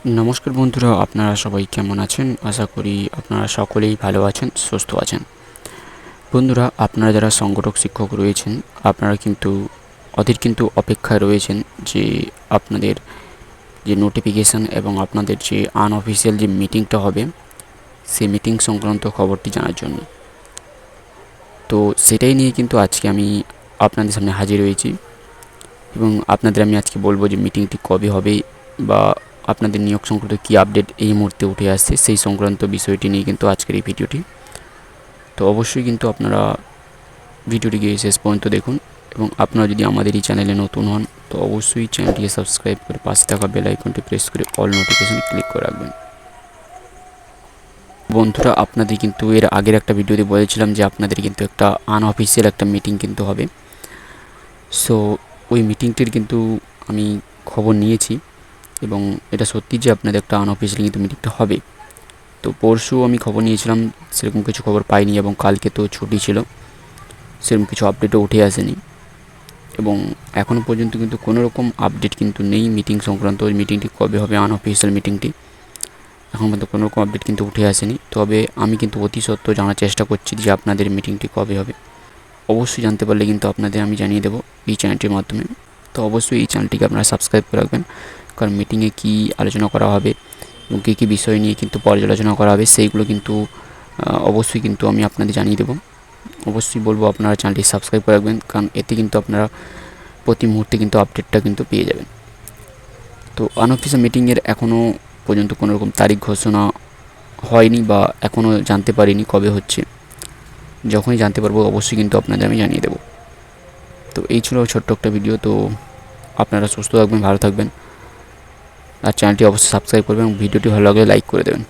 নমস্কার বন্ধুরা, আপনারা সবাই কেমন আছেন? আশা করি আপনারা সকলেই ভালো আছেন, সুস্থ আছেন। বন্ধুরা, আপনারা যারা সংগঠক শিক্ষক রয়েছেন, আপনারা কিন্তু অধীর অপেক্ষায় রয়েছেন যে আপনাদের যে নোটিফিকেশান এবং আপনাদের যে আনঅফিসিয়াল যে মিটিংটা হবে, সেই মিটিং সংক্রান্ত খবরটি জানার জন্য। তো সেটাই নিয়ে কিন্তু আজকে আমি আপনাদের সামনে হাজির হয়েছি এবং আপনাদের আমি আজকে বলবো যে মিটিংটি কবে হবে বা আপনাদের নিয়োগ সংক্রান্ত কী আপডেট এই মুহূর্তে উঠে আসছে সেই সংক্রান্ত বিষয়টি নিয়ে কিন্তু আজকের এই ভিডিওটি। তো অবশ্যই কিন্তু আপনারা ভিডিওটিকে শেষ পর্যন্ত দেখুন এবং আপনারা যদি আমাদের এই চ্যানেলে নতুন হন তো অবশ্যই চ্যানেলটিকে সাবস্ক্রাইব করে পাশে থাকা বেল আইকনটি প্রেস করে অল নোটিফিকেশন ক্লিক করে রাখবেন। বন্ধুরা, আপনাদের কিন্তু এর আগের একটা ভিডিওতে বলেছিলাম যে আপনাদের কিন্তু একটা আনঅফিসিয়াল একটা মিটিং কিন্তু হবে। সো ওই মিটিংটির কিন্তু আমি খবর নিয়েছি এবং এটা সত্যি যে আপনাদের একটা আনঅফিসিয়াল কিন্তু মিটিংটা হবে। তো পরশু আমি খবর নিয়েছিলাম, সেরকম কিছু খবর পাইনি এবং কালকে তো ছুটি ছিল, সেরকম কিছু আপডেটও উঠে আসেনি এবং এখনও পর্যন্ত কিন্তু কোনো রকম আপডেট কিন্তু নেই মিটিং সংক্রান্ত। ওই মিটিংটি কবে হবে, আনঅফিসিয়াল মিটিংটি, এখন পর্যন্ত কোনো রকম আপডেট কিন্তু উঠে আসেনি। তবে আমি কিন্তু অতি সত্ত্বর জানার চেষ্টা করছি যে আপনাদের মিটিংটি কবে হবে। অবশ্যই জানতে পারলে কিন্তু আপনাদের আমি জানিয়ে দেবো এই চ্যানেলটির মাধ্যমে। তো অবশ্যই এই চ্যানেলটিকে আপনারা সাবস্ক্রাইব করে রাখবেন, কারণ মিটিংয়ে কী আলোচনা করা হবে এবং কী কী বিষয় নিয়ে কিন্তু পর্যালোচনা করা হবে সেইগুলো কিন্তু অবশ্যই কিন্তু আমি আপনাদের জানিয়ে দেবো। অবশ্যই বলবো আপনারা চ্যানেলটি সাবস্ক্রাইব করে রাখবেন, কারণ এতে কিন্তু আপনারা প্রতি মুহূর্তে কিন্তু আপডেটটা কিন্তু পেয়ে যাবেন। তো আনঅফিসিয়াল মিটিংয়ের এখনও পর্যন্ত কোনো রকম তারিখ ঘোষণা হয়নি বা এখনও জানতে পারিনি কবে হচ্ছে। যখনই জানতে পারবো অবশ্যই কিন্তু আপনাদের আমি জানিয়ে দেবো। তো এই ছিল ছোট্ট একটা ভিডিও। তো আপনারা সুস্থ থাকবেন, ভালো থাকবেন আর চ্যানেলটি অবশ্যই সাবস্ক্রাইব করবেন এবং ভিডিওটি ভালো লাগলে লাইক করে দেবেন।